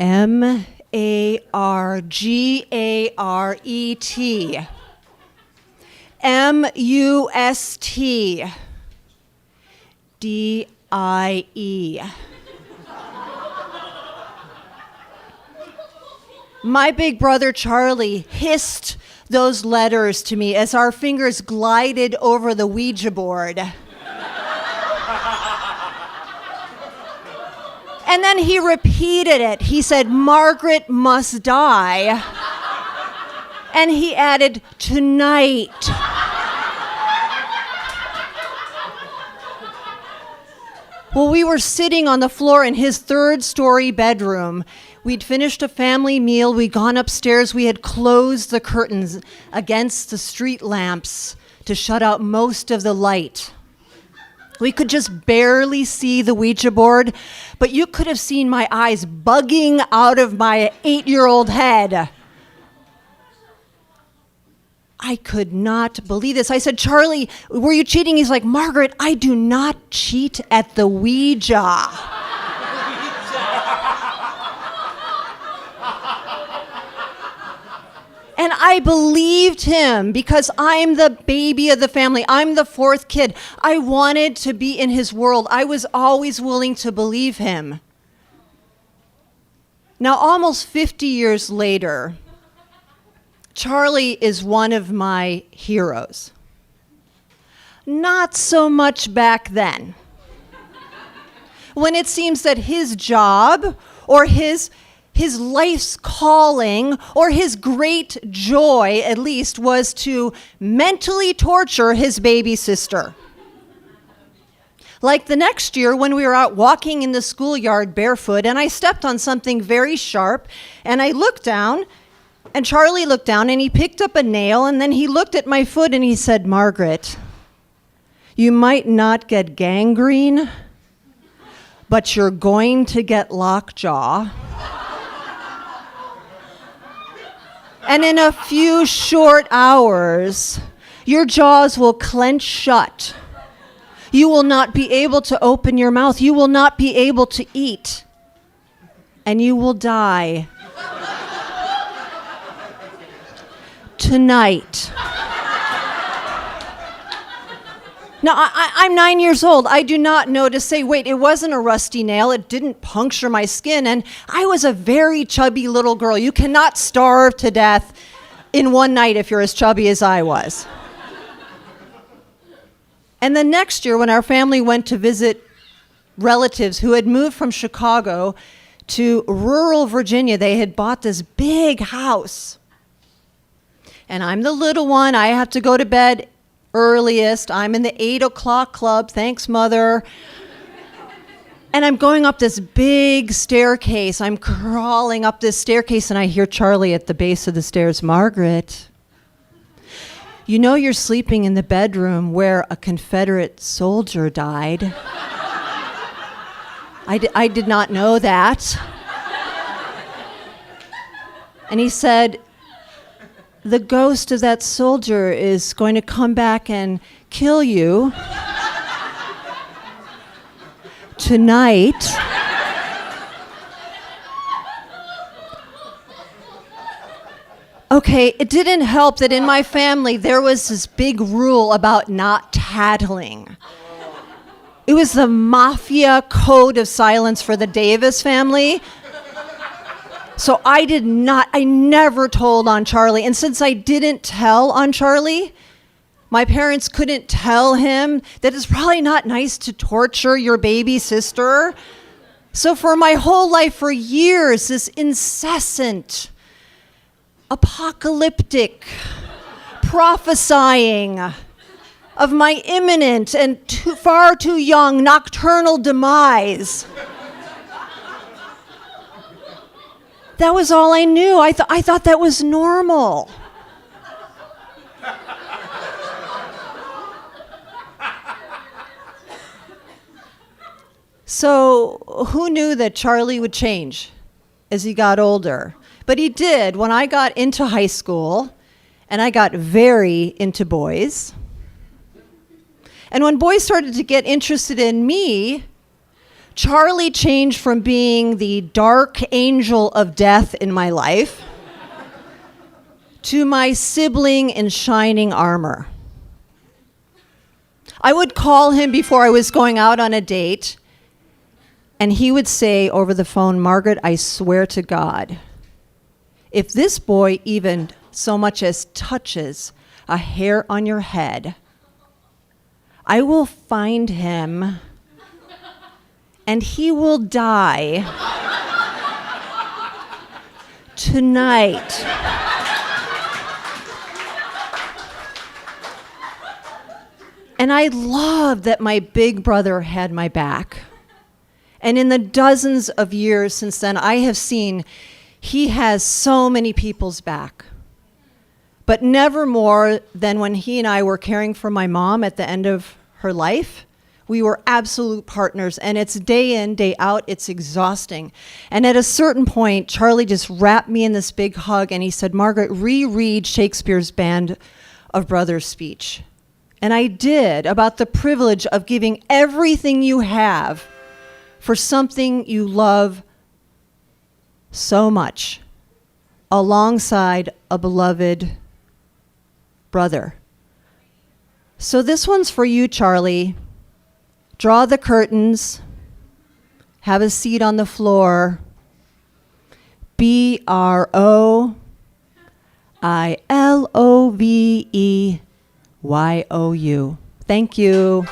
Margaret. Mustie. My big brother Charlie hissed those letters to me as our fingers glided over the Ouija board. And then he repeated it. He said, "Margaret must die." And he added, "Tonight." Well, we were sitting on the floor in his third-story bedroom. We'd finished a family meal. We'd gone upstairs. We had closed the curtains against the street lamps to shut out most of the light. We could just barely see the Ouija board, but you could have seen my eyes bugging out of my 8-year-old head. I could not believe this. I said, "Charlie, were you cheating?" He's like, "Margaret, I do not cheat at the Ouija." And I believed him because I'm the baby of the family. I'm the fourth kid. I wanted to be in his world. I was always willing to believe him. Now, almost 50 years later, Charlie is one of my heroes. Not so much back then, when it seems that his job or his life's calling or his great joy, at least, was to mentally torture his baby sister. Like the next year when we were out walking in the schoolyard barefoot and I stepped on something very sharp and I looked down and Charlie looked down and he picked up a nail and then he looked at my foot and he said, "Margaret, you might not get gangrene, but you're going to get lockjaw. And in a few short hours, your jaws will clench shut. You will not be able to open your mouth. You will not be able to eat. And you will die. Tonight." Now, I'm 9 years old. I do not know to say, wait, it wasn't a rusty nail. It didn't puncture my skin. And I was a very chubby little girl. You cannot starve to death in one night if you're as chubby as I was. And the next year, when our family went to visit relatives who had moved from Chicago to rural Virginia, they had bought this big house. And I'm the little one. I have to go to bed earliest. I'm in the 8 o'clock club. Thanks, Mother. And I'm going up this big staircase. I'm crawling up this staircase, and I hear Charlie at the base of the stairs, "Margaret, you know you're sleeping in the bedroom where a Confederate soldier died." I did not know that. And he said, "The ghost of that soldier is going to come back and kill you tonight." Okay, it didn't help that in my family there was this big rule about not tattling. It was the mafia code of silence for the Davis family. So I never told on Charlie. And since I didn't tell on Charlie, my parents couldn't tell him that it's probably not nice to torture your baby sister. So for my whole life, for years, this incessant, apocalyptic prophesying of my imminent and far too young nocturnal demise. That was all I knew. I thought that was normal. So who knew that Charlie would change as he got older? But he did when I got into high school, and I got very into boys. And when boys started to get interested in me, Charlie changed from being the dark angel of death in my life to my sibling in shining armor. I would call him before I was going out on a date, and he would say over the phone, "Margaret, I swear to God, if this boy even so much as touches a hair on your head, I will find him and he will die tonight." And I loved that my big brother had my back. And in the dozens of years since then, I have seen he has so many people's back. But never more than when he and I were caring for my mom at the end of her life. We were absolute partners, and it's day in, day out. It's exhausting. And at a certain point, Charlie just wrapped me in this big hug, and he said, "Margaret, reread Shakespeare's Band of Brothers speech." And I did, about the privilege of giving everything you have for something you love so much, alongside a beloved brother. So this one's for you, Charlie. Draw the curtains, have a seat on the floor. BROILOVEYOU. Thank you.